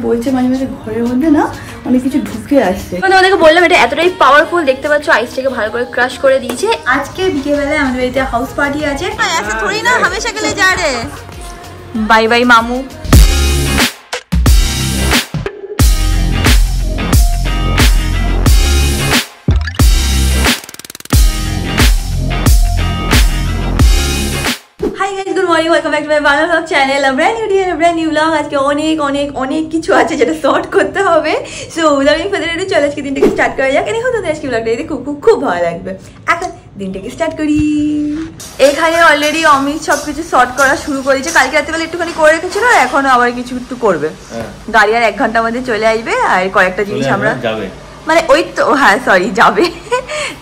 বলছে মাঝে মাঝে ঘরের মধ্যে না অনেক কিছু ঢুকে আসছে। তোমাদেরকে বললাম এটা এতটাই পাওয়ারফুল, দেখতে পাচ্ছ আইসটাকে ভালো করে ক্রাশ করে দিয়েছে। আজকে বিকেলবেলায় আমাদের বাড়িতে হাউস পার্টি আছে। ऐसा थोड़ी ना हमेशा के लिए जा रहे हैं। बाय बाय मामू। Welcome back to my Bangla blog channel. Brand new blog. আজকে অনেক কিছু আছে যেটা শর্ট করতে হবে। So without any further ado চলো আজকে দিনটাকে স্টার্ট করা যাক। দেখো তো আজকে ব্লগটা দেখতে খুব ভালো লাগবে। এখন দিনটাকে স্টার্ট করি। এখানে অলরেডি অমিত সবকিছু শর্ট করা শুরু করেছে। কালকে রাত্রিবেলা একটুখানি করে রেখেছিল, এখন আবার কিছু একটু করবে। গাড়ি আর 1 ঘন্টার মধ্যে চলে আসবে। আর কয়েকটা জিনিস আমরা মানে ওই তো হ্যাঁ সরি যাবে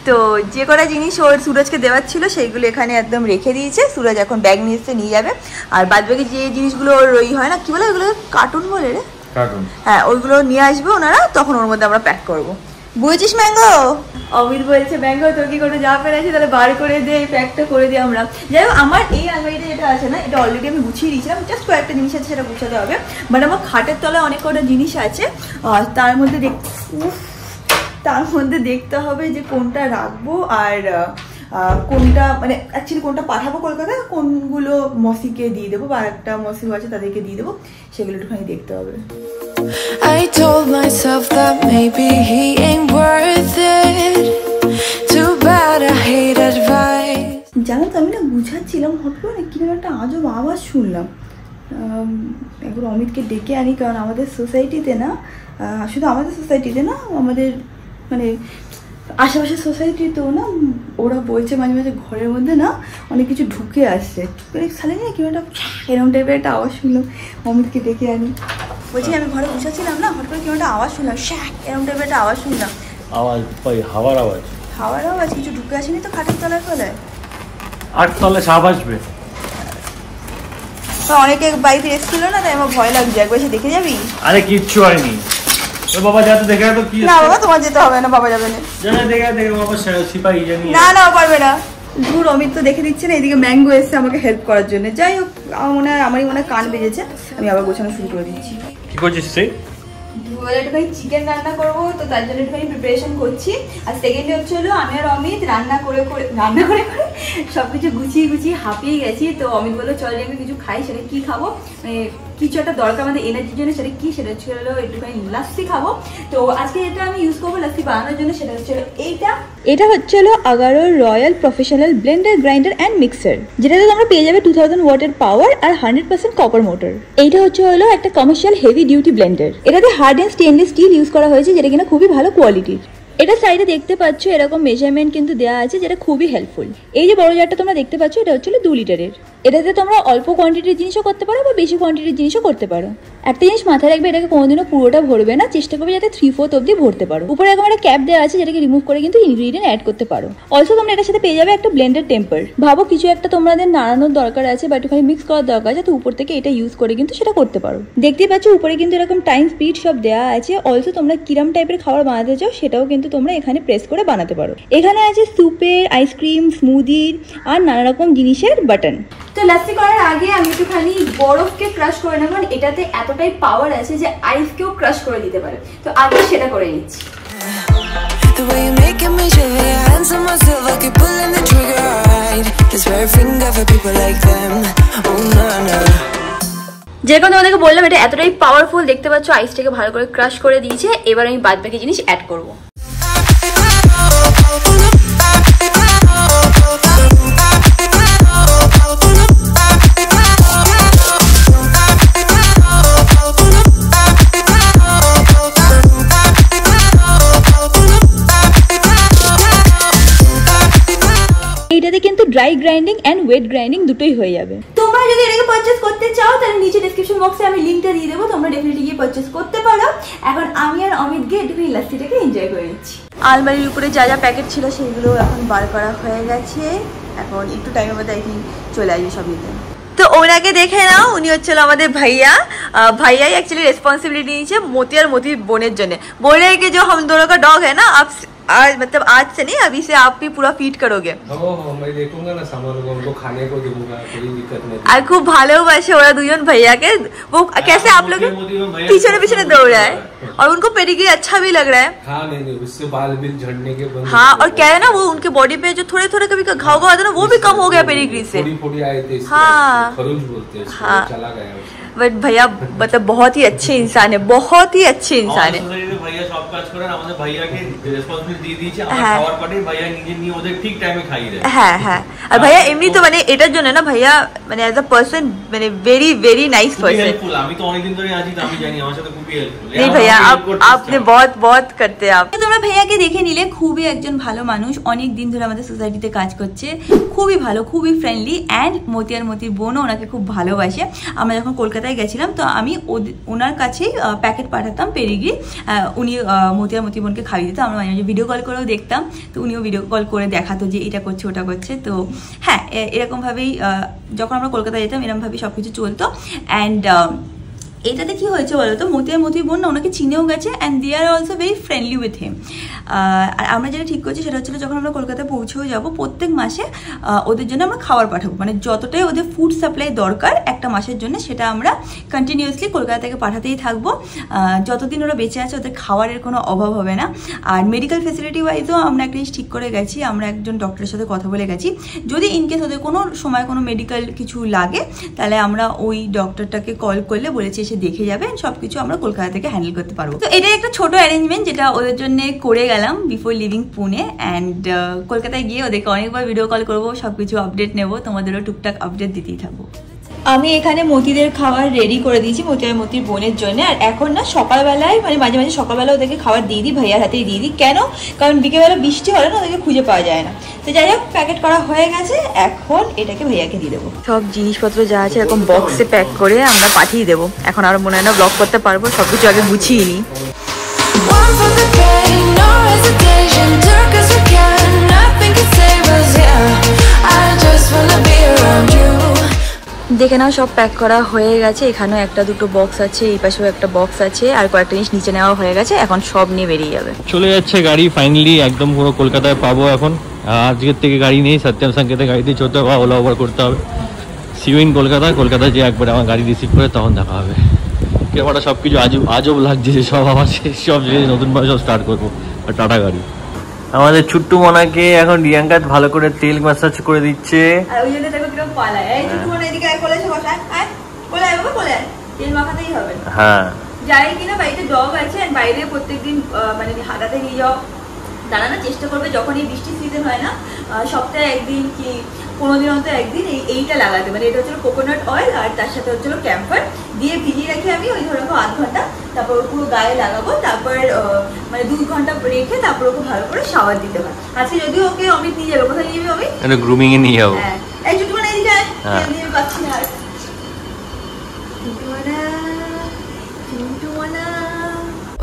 তো যে কটা জিনিস ওর সুরজকে দেওয়ার ছিল সেইগুলো এখানে একদম রেখে দিয়েছে। সুরজ এখন ব্যাগ নিয়ে এসে নিয়ে যাবে। আর বাদবাকি যে জিনিসগুলো ওর ওই হয় না কি বলে ওইগুলো কার্টুন বলে রে, কার্টুন, হ্যাঁ ওইগুলো নিয়ে আসবে ওনারা, তখন ওর মধ্যে আমরা প্যাক করবো। বুঝেছিস ম্যাঙ্গো? অমিত বলছে ম্যাঙ্গো তোর কি কোনো জামা প্যান্ট আছে তাহলে বার করে দে, প্যাকটা করে দিই আমরা। যাই হোক আমার এই আলমারিটা যেটা আছে না এটা অলরেডি আমি গুছিয়ে দিয়েছিলাম, জাস্ট কয়েকটা জিনিস আছে সেটা গুছাতে হবে। বাট আমার খাটের তলায় অনেক কটা জিনিস আছে, আর তার মধ্যে দেখতে হবে যে কোনটা রাখবো আর কোনটা মানে অ্যাকচুয়ালি কোনটা পাঠাবো কলকাতায়, কোনগুলো মসিকে দিয়ে দেবো বা একটা মসিও আছে তাদেরকে দিয়ে দেবো, সেগুলো একটুখানি দেখতে হবে। I told myself that maybe he ain't worth it. Too bad I hate advice. জানো তো আমি না বুঝাচ্ছিলাম হট করে কিরকম একটা আজব আওয়াজ শুনলাম। একবার অমিতকে ডেকে আনি, কারণ আমাদের সোসাইটিতে না, শুধু আমাদের সোসাইটিতে না আমাদের মানে আশেপাশের সোসাইটিতেও না ওরা বলছে মাঝে মাঝে ঘরের মধ্যে না অনেক কিছু ঢুকে আসছে। সালে না কেউ একটা এরকম টাইপের একটা আওয়াজ শুনলাম, অমিতকে ডেকে আনি। বলছি আমি ঘরে বসেছিলাম না, হঠাৎ করে কেউ একটা আওয়াজ শুনলাম, এরকম টাইপের একটা আওয়াজ শুনলাম। আওয়াজ হাওয়ার আওয়াজ কিছু ঢুকে আসেনি তো খাটের তলায় ফলে? 8 তলায় সাপ আসবে। অনেকে বাড়িতে এসেছিল না, তাই আমার ভয় লাগছে। একবার এসে দেখে যাবি? আরে কিচ্ছু হয়নি। ও বাবা যা তো দেখে তো কি? না বাবা তোমার যেতে হবে না, বাবা যাবে না। জানা দেখে বাবা সিপাহি জানি। না পারবে না। দূর অমিত তো দেখে দিচ্ছে না, এদিকে ম্যাঙ্গো এসছে আমাকে হেল্প করার জন্য। যাই হোক আমারই মনে হয় কান বেজেছে, আমি আবার গোছানো শুরু করে দিচ্ছি। কি করছিস তুই? একটুখানি চিকেন রান্না করবো, তো তার জন্য একটুখানি প্রিপারেশন করছি। আর সেকেন্ডলি হচ্ছে হলো আমি আর অমিত রান্না করে সবকিছু গুছিয়ে হাঁপিয়ে গেছি। তো অমিত বললো চল আমি কিছু খাই, সেটা কি খাবো মানে কিছু একটা দরকার আমাদের এনার্জির জন্য, সেটা কি সেটা হচ্ছে হলো একটুখানি লাস্সি খাবো। তো আজকে যেটা আমি ইউজ করবো লাস্সি বানানোর জন্য সেটা হচ্ছে এটা হচ্ছে হলো আগারোর royal professional blender grinder and mixer, যেটাতে তোমরা পেয়ে যাবে 2000 ওয়াটের পাওয়ার আর 100% কপার মোটর। এইটা হচ্ছে হলো একটা কমার্শিয়াল হেভি ডিউটি ব্লেন্ডার। এটাতে hard and stainless steel use করা হয়েছে, যেটা কিনা খুবই ভালো কোয়ালিটির। এটা সাইডে দেখতে পাচ্ছ এরকম মেজারমেন্ট কিন্তু দেওয়া আছে, যেটা খুবই হেল্পফুল। এই যে বড় জারটা তোমরা দেখতে পাচ্ছ এটা হচ্ছে 2 লিটারের। এটাতে তোমরা অল্প কোয়ান্টিটির জিনিসও করতে পারো বা বেশি কোয়ান্টিটির জিনিসও করতে পারো। একটা জিনিস মাথায় রাখবে, এটাকে কোনোদিনও পুরোটা ভরবে না, চেষ্টা করবে যাতে 3/4 অব্দি ভরতে পারো। উপরে এরকম একটা ক্যাপ দেওয়া আছে যেটাকে রিমুভ করে কিন্তু ইনগ্রিডিয়েন্ট অ্যাড করতে পারো। অলসো তোমরা এটার সাথে পেয়ে যাবে একটা ব্লেন্ডার টেম্পার। ভাবো কিছু একটা তোমাদের নাড়ানোর দরকার আছে বা একটুখানি মিক্স করার দরকার আছে, তো উপর থেকে এটা ইউজ করে কিন্তু সেটা করতে পারো। দেখতেই পাচ্ছ উপরে কিন্তু এরকম টাইম স্পিড সব দেওয়া আছে। অলসো তোমরা কিরম টাইপের খাবার বানাতে চাও সেটাও কিন্তু তোমরা এখানে প্রেস করে বানাতে পারো। এখানে আছে স্যুপের, আইসক্রিম, স্মুদির আর নানা রকম জিনিসের বাটন। তো লাস্সি করার আগে আমি একটুখানি বরফকে ক্রাশ করে নেব, কারণ এটাতে এতটাই পাওয়ার আছে যে আইসকেও ক্রাশ করে দিতে পারে। তো আগে সেটা করে নিচ্ছি। যেরকম তোমাদেরকে বললাম এটা এতটাই পাওয়ারফুল, দেখতে পাচ্ছ আইসটাকে ভালো করে ক্রাশ করে দিয়েছে। এবার আমি বাদ বাকি জিনিস অ্যাড করবো। এটাতে কিন্তু dry grinding and wet grinding দুটোই হয়ে যাবে। তোমরা যদি এটাকে পারচেজ করতে চাও তাহলে নিচে ডেসক্রিপশন বক্সে আমি লিংকটা দিয়ে দেবো, তোমরা ডেফিনেটলি গিয়ে পারচেজ করতে পারো। এখন আমি আর অমিত গিয়ে একটু লাস্সিটাকে এনজয় করে নিচ্ছি। আলমারির উপরে যা যা প্যাকেট ছিল সেগুলো এখন বার করা হয়ে গেছে। এখন একটু টাইমের মধ্যে আই থিঙ্ক চলে আসবে সব নিতে। তো ওনাকে দেখে নাও, উনি হচ্ছিল আমাদের ভাইয়াই অ্যাকচুয়ালি রেসপন্সিবিলিটি নিয়েছে মতি আর মতির বোনের জন্য। बोल रहे कि जो हम दोनों का डॉग है ना, आप आज मतलब आज से नहीं, अभी से आप भी पूरा फीड करोगे? मैं देखूंगा ना, सामान को उनको खाने को दूंगा, कोई दिक्कत नहीं। আর খুব ভালোবাসে ওরা দুজন ভাইয়াকে। वो कैसे आप लोग पीछे पीछे दौड़ रहा है और उनको पेडिग्री अच्छा भी लग रहा है। हाँ नहीं, उससे बाल बिल झड़ने के बंद। हाँ, और क्या है ना, वो उनके बॉडी पे जो थोड़े थोड़े कभी घाव आता है ना, वो भी कम हो गया पेडिग्री से। थोड़ी आए थे। हाँ, खरूज बोलते हैं, हाँ, चला गया। बट भैया मतलब बहुत ही अच्छे इंसान है, बहुत ही अच्छे इंसान है। ভাইয়া সব কাজ করেন, আমাদের ভাইয়াকে রেসপন্সিবিলিটি দিয়ে দিয়েছে, আমরা খাবার পাঠিয়ে ভাইয়া নিজে নিয়ে ওদের ঠিক টাইমে খাইয়ে দেয়। হ্যাঁ হ্যাঁ, আর ভাইয়া এমনি তো মানে এটার জন্য না ভাইয়া মানে অ্যাজ আ পার্সন মানে ভেরি ভেরি নাইস পার্সন। আমি তো অনেকদিন ধরে আছি, আমি জানি আমার সাথে খুবই হেল্পফুল। नहीं भैया, आपने बहुत बहुत करते हैं आप। তোমরা ভাইয়াকে দেখে নিলে, খুবই একজন ভালো মানুষ, অনেক দিন ধরে আমাদের সোসাইটিতে কাজ করছে, খুবই ভালো, খুবই ফ্রেন্ডলি অ্যান্ড মতিয়ার মতির বোনও ওনাকে খুব ভালোবাসে। আমরা যখন কলকাতায় গেছিলাম তো আমি ওনার কাছেই প্যাকেট পাঠাতাম পেডিগ্রি, উনি মতিয়ার মতি বোনকে খাইয়ে দিত। আমরা মাঝে মাঝে ভিডিও কল করেও দেখতাম, তো উনিও ভিডিও কল করে দেখাতো যে এটা করছে ওটা করছে। তো হ্যাঁ, এরকমভাবেই যখন আমরা কলকাতায় যেতাম এরকমভাবেই সব কিছু চলতো। অ্যান্ড এটাতে কি হয়েছে বলো তো, মতিয়ার মতি বোন না ওনাকে চিনেও গেছে and they are also very friendly with him. আর আমরা যেটা ঠিক করছি সেটা হচ্ছিল, যখন আমরা কলকাতায় পৌঁছেও যাবো, প্রত্যেক মাসে ওদের জন্য আমরা খাবার পাঠাবো, মানে যতটাই ওদের ফুড সাপ্লাই দরকার একটা মাসের জন্য, সেটা আমরা কন্টিনিউয়াসলি কলকাতা থেকে পাঠাতেই থাকবো। যতদিন ওরা বেঁচে আছে ওদের খাবারের কোনো অভাব হবে না। আর মেডিকেল ফেসিলিটি ওয়াইজও আমরা একটা জিনিস ঠিক করে গেছি, আমরা একজন ডক্টরের সাথে কথা বলে গেছি, যদি ইনকেস ওদের কোনো সময় কোনো মেডিকেল কিছু লাগে তাহলে আমরা ওই ডক্টরটাকে কল করলে বলেছি এসে দেখে যাবে, সবকিছু আমরা কলকাতা থেকে হ্যান্ডেল করতে পারবো। তো এটাই একটা ছোট অ্যারেঞ্জমেন্ট যেটা ওদের জন্য করে গেলাম বিফোর লিভিং পুনে। অ্যান্ড কলকাতায় গিয়ে ওদেরকে অনেকবার ভিডিও কল করবো, সবকিছু আপডেট নেবো, তোমাদেরও টুকটাক আপডেট দিতেই থাকবো। আমি এখানে মতিদের খাবার রেডি করে দিয়েছি মতির বোনের জন্য। আর এখন না সকালবেলায় মানে মাঝে মাঝে সকালবেলা ওদেরকে খাবার দিয়ে দিই, ভাইয়ার হাতেই দিয়ে দিই। কেন? কারণ বিকেলবেলা বৃষ্টি হলে না ওদেরকে খুঁজে পাওয়া যায় না। তো যাই হোক, প্যাকেট করা হয়ে গেছে, এখন এটাকে ভাইয়াকে দিয়ে দেবো। সব জিনিসপত্র যা আছে এরকম বক্সে প্যাক করে আমরা পাঠিয়ে দেবো। এখন আর মনে হয় না ব্লগ করতে পারবো, সবকিছু আগে গুছিয়ে নিই। দেখে নাও সব প্যাক করা হয়ে গেছে। এখানেও একটা দুটো বক্স আছে, এই পাশেও একটা বক্স আছে, আর কয়েকটা জিনিস নিচে নেওয়া হয়ে গেছে। এখন সব নিয়ে বেরিয়ে যাবে। চলে যাচ্ছে গাড়ি ফাইনালি, একদম পুরো কলকাতায় পাবো এখন। আজকের থেকে গাড়ি নেই, সত্যম সংকেতে গাড়িতে চলতে হবে, ওলা ওভার করতে হবে। সিউইন কলকাতায় যে একবার আমার গাড়ি রিসিভ করে তখন দেখা হবে। কেমনটা সব কিছু আজব লাগছে, সব আমার সব জিনিস নতুনভাবে সব স্টার্ট করবো। আর টাটা গাড়ি। আমাদের ছুট্টু মনাকে এখন রিয়াঙ্কা ভালো করে তেল ম্যাসাজ করে দিচ্ছে। আর ওই জন্য দেখো কিরকম পালায়। এই ছুট্টু মনা এদিকে আয়, কোলে এসে বস, আয় কোলে আয় বাবা, কোলে আয়, তেল মাখাতেই হবে। হ্যাঁ, যাই কিনা বাড়িতে ডগ আছে, বাইরে প্রত্যেকদিন মানে হাঁটাতে নিয়ে যাও, তারা না চেষ্টা করবে যখন এই বৃষ্টির সিজন হয় না, সপ্তাহে একদিন কি 15 দিন অন্তর একদিন এইটা লাগাতে। মানে এটা হচ্ছিল কোকোনাট অয়েল আর তার সাথে হচ্ছিল ক্যাম্পার দিয়ে ভিজিয়ে রাখি আমি, ওই ধরো 8 ঘন্টা, তারপর পুরো গায়ে লাগাবো, তারপর মানে 2 ঘন্টা রেখে তারপর ওকে ভালো করে শাওয়ার দিতে হয়। আজকে যদিও ওকে অমিত নিয়ে যাবে, কোথায় নিয়ে যাবে অমিত? এটা গ্রুমিং এ নিয়ে যাবো। হ্যাঁ, এই ছুটু মানে এদিকে আয়, নিয়ে পাচ্ছি না আর। ছুটু মানে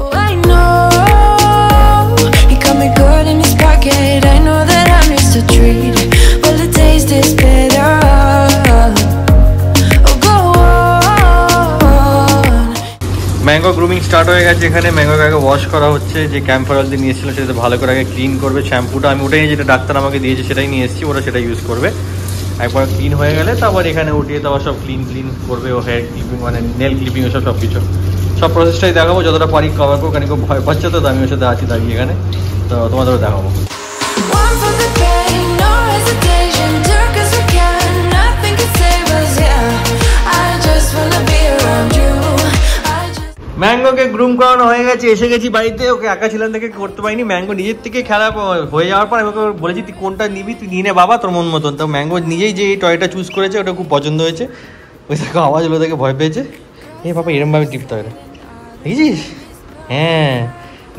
Oh, I know he got me good in his pocket. I know that I missed a treat. Well, the taste is better. Oh, go on. Mango grooming start হয়ে গেছে। এখানে ম্যাঙ্গোকে আগে ওয়াশ করা হচ্ছে, যে ক্যাম্পার অয়েল দিয়ে নিয়েছিল সেটা ভালো করে আগে ক্লিন করবে। শ্যাম্পুটা আমি ওটাই যেটা ডাক্তার আমাকে দিয়েছে সেটাই নিয়ে এসেছি, ওরা সেটা ইউজ করবে। একবার ক্লিন হয়ে গেলে তারপর এখানে উঠিয়ে দেওয়া সব ক্লিন করবে, ও হেয়ার ক্লিপিং মানে নেল ক্লিপিং ওসব সব কিছু সব প্রসেসটাই দেখাবো, যতটা পারি কভার করবো। কারণ খুব ভয় পাচ্ছে, তো আমি ওর সাথে আছি দাঁড়িয়ে এখানে, তো তোমাদেরও দেখাবো। One for the pain, no hesitation. Do 'cause we can, nothing can save us, yeah. I just wanna be around you. ম্যাঙ্গোকে গ্রুম করানো হয়ে গেছে, এসে গেছি বাড়িতে। ওকে একা ছিলাম থেকে করতে পারিনি। ম্যাঙ্গো নিজের থেকে খেলা হয়ে যাওয়ার পর আমি ওকে বলেছি তুই কোনটা নিবি, তুই নিয়ে নে বাবা তোর মন মতন। তো ম্যাঙ্গো নিজেই যে এই টয়টা চুজ করেছে ওটা খুব পছন্দ হয়েছে। ওই দেখো আওয়াজ হলো, দেখে ভয় পেয়েছে। এ বাবা এরমভাবে টিপতে হয়, দেখেছিস? হ্যাঁ,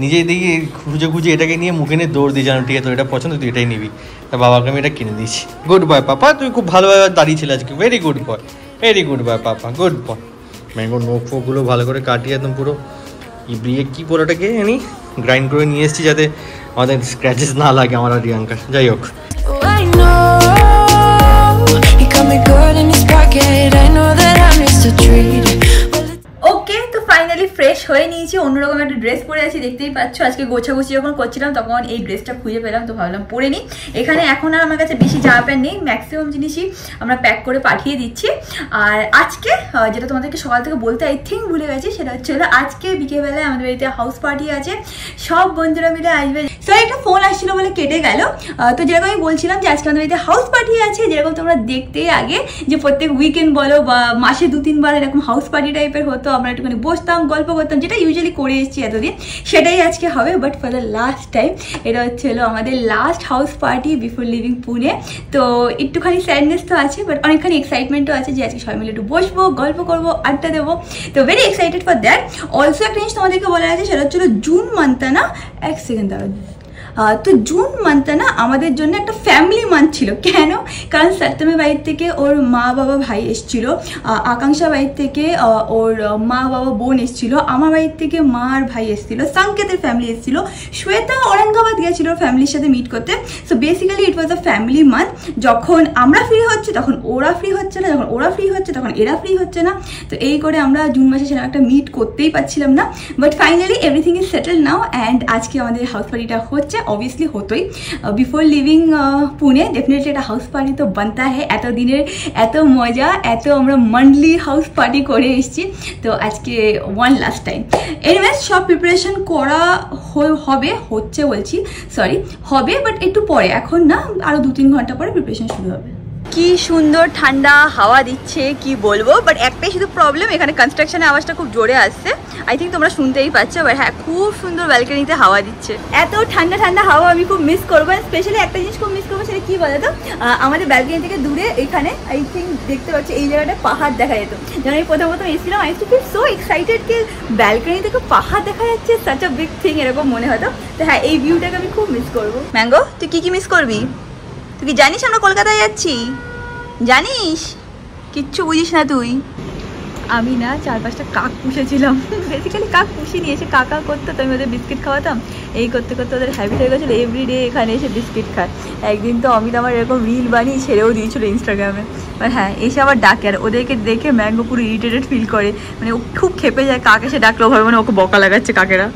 নিজেই দেখি খুঁজে এটাকে নিয়ে মুখে নিয়ে দৌড় দিয়ে জানো, ঠিক আছে তোর এটা পছন্দ, তুই এটাই নিবি। তা বাবাকে আমি এটা কিনে দিয়েছি। গুড বয় পাপা, তুই খুব ভালোভাবে দাঁড়িয়েছিল আজকে। Very good boy, very good boy papa, good boy. ম্যাঙ্গোর নোখ ফোকগুলো ভালো করে কাটিয়ে একদম পুরো ইবড়িয়ে কি পুরোটাকে আমি গ্রাইন্ড করে নিয়ে এসেছি, যাতে আমাদের স্ক্র্যাচেস না লাগে আমার আর রিয়াঙ্কার। যাই হোক, Oh, I know he got me good in his pocket. I know that I missed a treat. ওকে, তো ফাইনালি ফ্রেশ হয়ে নিয়েছি, অন্যরকম একটা ড্রেস পরে আছি, দেখতেই পাচ্ছ। আজকে গোছাগুছি যখন করছিলাম তখন এই ড্রেসটা খুঁজে পেলাম, তো ভাবলাম পরে নিই। এখানে এখন আর আমার কাছে বেশি জামা প্যান্ট নেই, ম্যাক্সিমাম জিনিসই আমরা প্যাক করে পাঠিয়ে দিচ্ছি। আর আজকে যেটা তোমাদেরকে সকাল থেকে বলতে আই থিঙ্ক ভুলে গেছি, সেটা হচ্ছে আজকে বিকেলবেলায় আমাদের বাড়িতে হাউস পার্টি আছে, সব বন্ধুরা মিলে আসবে। তো একটা ফোন আসছিল বলে কেটে গেল। তো যেরকম আমি বলছিলাম যে আজকে আমাদের বাড়িতে হাউস পার্টি আছে, যেরকম তোমরা দেখতে আগে যে প্রত্যেক উইকেন্ড বলো বা মাসে 2-3 বার এরকম হাউস পার্টি টাইপের হতো, আমরা একটুখানি বসতাম গল্প করতাম, যেটা ইউজুয়ালি করে এসেছি এতদিন, সেটাই আজকে হবে। But for the last time এটা হচ্ছে আমাদের last house party before living Pune. তো একটুখানি স্যাডনেস তো আছে, বাট অনেকখানি এক্সাইটমেন্টও আছে যে আজকে সবাই মিলে একটু বসবো, গল্প করবো, আড্ডা দেবো। তো very excited for that. Also একটা জিনিস তোমাদেরকে বলা আছে, সেটা হচ্ছিল জুন মান্থটা না, এক সেকেন্ড দাঁড়াও, তো জুন মান্থটা না আমাদের জন্য একটা ফ্যামিলি মান্থ ছিল। কেন? কারণ সত্যমের বাড়ির থেকে ওর মা বাবা ভাই এসেছিলো, আকাঙ্ক্ষা বাড়ির থেকে ওর মা বাবা বোন এসেছিল, আমার বাড়ির থেকে মা আর ভাই এসেছিলো, সংকেতের ফ্যামিলি এসেছিলো, শ্বেতা ঔরঙ্গাবাদ গিয়েছিল ফ্যামিলির সাথে মিট করতে। সো বেসিক্যালি ইট ওয়াজ আ ফ্যামিলি মান্থ। যখন আমরা ফ্রি হচ্ছে তখন ওরা ফ্রি হচ্ছে না, যখন ওরা ফ্রি হচ্ছে তখন এরা ফ্রি হচ্ছে না। তো এই করে আমরা জুন মাসে সেরকম একটা মিট করতেই পারছিলাম না। But finally everything is settle now, and আজকে আমাদের হাউস পার্টিটা হচ্ছে। অবভিয়াসলি হতোই, বিফোর লিভিং পুনে ডেফিনেটলি একটা হাউস পার্টি তো বানতা হ্যাঁ। এত দিনের এত মজা, এত আমরা মান্থলি হাউস পার্টি করে এসেছি, তো আজকে ওয়ান লাস্ট টাইম। এনিওয়েজ সব প্রিপারেশন করা হচ্ছে বলছি, সরি হবে, বাট একটু পরে, এখন না, আরও 2-3 ঘন্টা পরে প্রিপারেশন শুরু হবে। কি সুন্দর ঠান্ডা হাওয়া দিচ্ছে, কি বলবো। বাট একটাই শুধু প্রবলেম, এখানে কনস্ট্রাকশনের আওয়াজটা খুব জোরে আসছে, আই থিঙ্ক তোমরা শুনতেই পাচ্ছ। বাট হ্যাঁ, খুব সুন্দর ব্যালকনিতে হাওয়া দিচ্ছে, এত ঠান্ডা ঠান্ডা হাওয়া আমি খুব মিস করবো। স্পেশালি একটা জিনিস খুব মিস করবো, সেটা কি বলো তো, আমাদের ব্যালকনি থেকে দূরে এখানে আই থিঙ্ক দেখতে পাচ্ছি এই জায়গাটা পাহাড় দেখা যেত। যখন আমি প্রথম এসেছিলাম I too feel so excited কি ব্যালকনি থেকে পাহাড় দেখা যাচ্ছে, সাচ আ বিগ থিং, এরকম মনে হতো। তো হ্যাঁ, এই ভিউটাকে আমি খুব মিস করবো। ম্যাঙ্গো, তুই কি মিস করবি? তুই কি জানিস আমরা কলকাতায় যাচ্ছি? জানিস? কিচ্ছু বুঝিস না তুই। আমি না 4-5টা কাক পুষেছিলাম, বেসিক্যালি কাক পুষি নিয়ে এসে কাকা করতো, তো আমি ওদের বিস্কিট খাওয়াতাম। এই করতে করতে ওদের হ্যাবিট হয়ে গেছিলো এভরিডে এখানে এসে বিস্কিট খায়। একদিন তো অমিত আমার এরকম রিল বানিয়ে ছেড়েও দিয়েছিল ইনস্টাগ্রামে। আর হ্যাঁ, এসে আবার ডাকে, আর ওদেরকে দেখে ম্যাঙ্গো পুরো ইরিটেটেড ফিল করে, মানে ও খুব খেপে যায়, কাক এসে ডাকলেও ভাবে মানে ওকে বকা লাগাচ্ছে কাকেরা।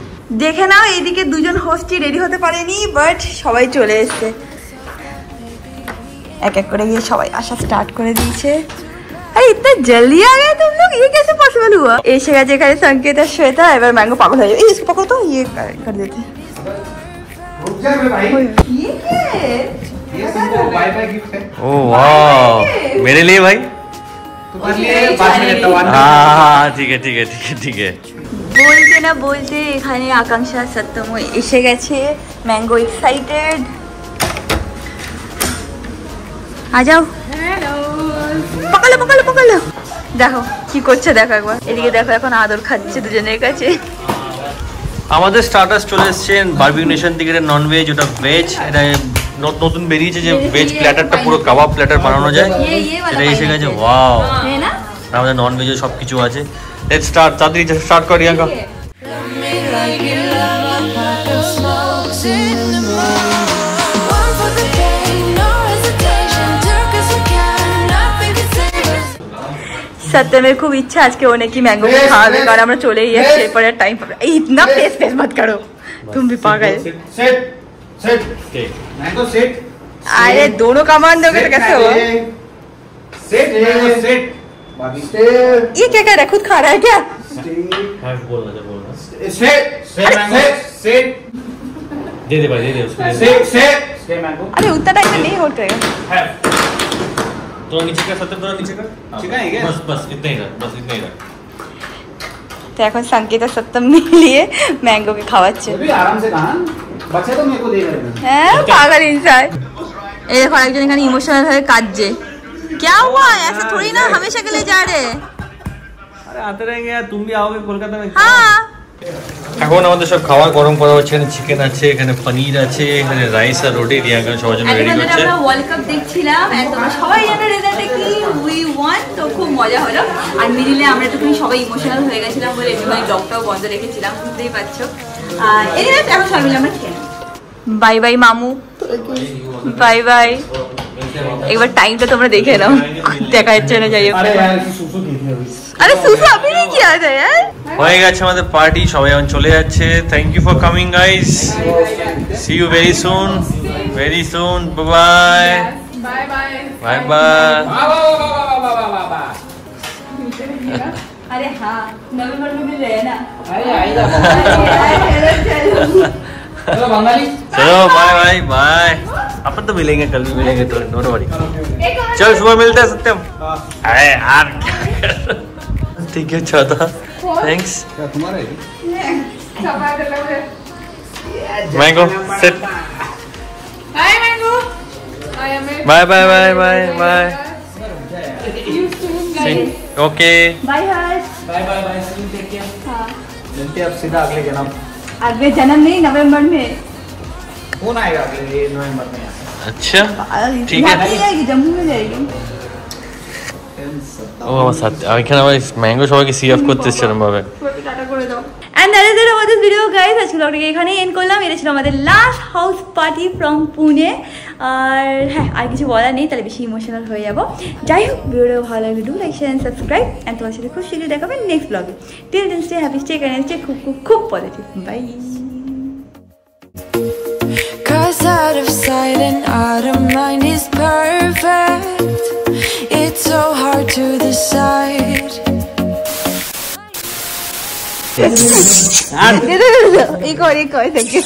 দেখে নাও, এইদিকে দুজন হোস্টই রেডি হতে পারেনি, বাট সবাই চলে এসছে। এক এক করে গিয়ে সবাই আসা স্টার্ট করে দিয়েছে। अरे इतना जल्दी आ गए तुम लोग, ये कैसे पॉसिबल हुआ? এসে গেছে এখানে সংকেত আর শ্বেতা, এবার ম্যাঙ্গো পাগল হয়ে যাবে। इसको पकड़ो तो ये कर देते। रुक जा मेरे भाई, ये क्या है? ये तुमको बाय बाय गिफ्ट है। ओ वाह, मेरे लिए भाई? तुम्हारे लिए बाद में देता हूं। हाँ ठीक है ठीक है ठीक है ठीक है। বলতে না বলতে এখানে আকাঙ্ক্ষা সত্যম এসে গেছে, ম্যাঙ্গো এক্সাইটেড। आ जाओ, পকলো পকলো পকলো। দেখো কি করছে, দেখো একবার এদিকে দেখো, এখন আদর খাচ্ছে দুজনের কাছে। আমাদের স্টার্টার্স চলে এসেছে বারবিকিউ নেশন থেকে, নন ভেজ, ওটা ভেজ। এটা নতুন বেরিয়েছে যে ভেজ প্ল্যাটারটা পুরো কাবাব প্ল্যাটার বানানো যায়, এটা এসে গেছে। ওয়াও, আমাদের নন ভেজে সব কিছু আছে। লেটস স্টার্ট, তাড়াতাড়ি স্টার্ট কর রিয়াঙ্কা। सत्यमेर खूब इच्छा आज के होने की मैंगो को खावे, कारण हमरा चले ही है पर टाइम पर। इतना फेस फेस मत करो, तुम भी पागल। Set set mango set. अरे दोनों कमान दोगे तो कैसे होगा? Set mango set. बाकी सेट। ये क्या कर रहा है, खुद खा रहा है क्या? हां बोलना सेट सेट मैंगो सेट। दे दे भाई, दे दे उसको। Set set set mango. अरे उतना टाइम नहीं होल्ड करेगा। तो नीचे कर, सत्तर थोड़ा नीचे कर। ठीक है क्या? बस बस इतना ही रख, बस इतना ही रख। तो এখন संकेत और सत्यम मिलिए मैंगो के खावाচ্ছে। भी आराम से खाना, बच्चे तो मेरे को दे रहे हैं। हैं पागल इंसान। ये देखो একজন এখানে ইমোশনাল হয়ে কাঁদছে। क्या हुआ, ऐसा थोड़ी ना हमेशा के लिए जा रहे हैं। अरे आते रहेंगे यार, तुम भी आओगे कोलकाता में। हाँ এখন আমাদের সব খাওয়া গরম করা হচ্ছে। এখানে চিকেন আছে, এখানে পনির আছে, এখানে রাইস আর রুটি দিয়ে এখন সবার জন্য রেডি করছে। আমরা ওয়ার্ল্ড কাপ দেখছিলাম, এন্ড তোমরা সবাই জানো রেজাল্টে কি, উই ওয়ান। তো খুব মজা হলো, আর মিডিলে আমরা একটুখানি সবাই ইমোশনাল হয়ে গেছিলাম বলে একটুখানি ব্লগটাও বন্ধ রেখেছিলাম, বুঝতেই পারছো। আর এনিওয়েজ এখন সবাই মিলে আমরা খেয়ে বাই বাই মামু, বাই বাই। একবার টাইমটা তোমরা দেখে নাও, দেখা যাচ্ছে না, যাই হোক। अरे सुसु अभी नहीं किया था यार। হয়ে গেছে আমাদের পার্টি, সবাই এখন চলে যাচ্ছে। Thank you for coming guys, see you very soon, bye bye bye bye. अरे हाँ नवंबर में भी रहे ना। चलो बंगाली, चलो बाय बाय बाय। अपन तो मिलेंगे, कल भी मिलेंगे, तो डोंट वरी। चल सुबह मिलते हैं सत्यम। अरे यार ठीक है, अच्छा थैंक्स। क्या तुम्हारा है? Mango set, Hi Mango. Bye bye bye bye bye. Okay bye Harsh. Bye bye bye, see you, take care. हाँ मिलते हैं अब सीधा अगले जन्म। अगले जन्म नहीं, नवंबर में। कौन आएगा अगले नवंबर में? अच्छा ठीक यहाँ है। पे जाएगी, जम्मू में जाएगी। ও সত্যি এখানে আবার ম্যাঙ্গো সবাইকে সি অফ করতে এসেছিলাম ভাবে। টাটা করে দাও। And that is it about this video guys. আজকে ব্লগটাকে এখানেই এন্ড করলাম। এটা ছিল আমাদের last house party from Pune. আর হ্যাঁ, আর কিছু বলার নেই, তাহলে বেশি ইমোশনাল হয়ে যাবো। যাই হোক, ভিডিওটা ভালো লাগলে do like share and subscribe. And তোমার সাথে খুব শীঘ্রই দেখাবে নেক্সট ব্লগে। Till then stay happy, stay kind, stay খুব খুব খুব positive. Bye. Cause out of sight and out of mind is perfect. It's so hard to decide. এই কর, থ্যাংক ইউ।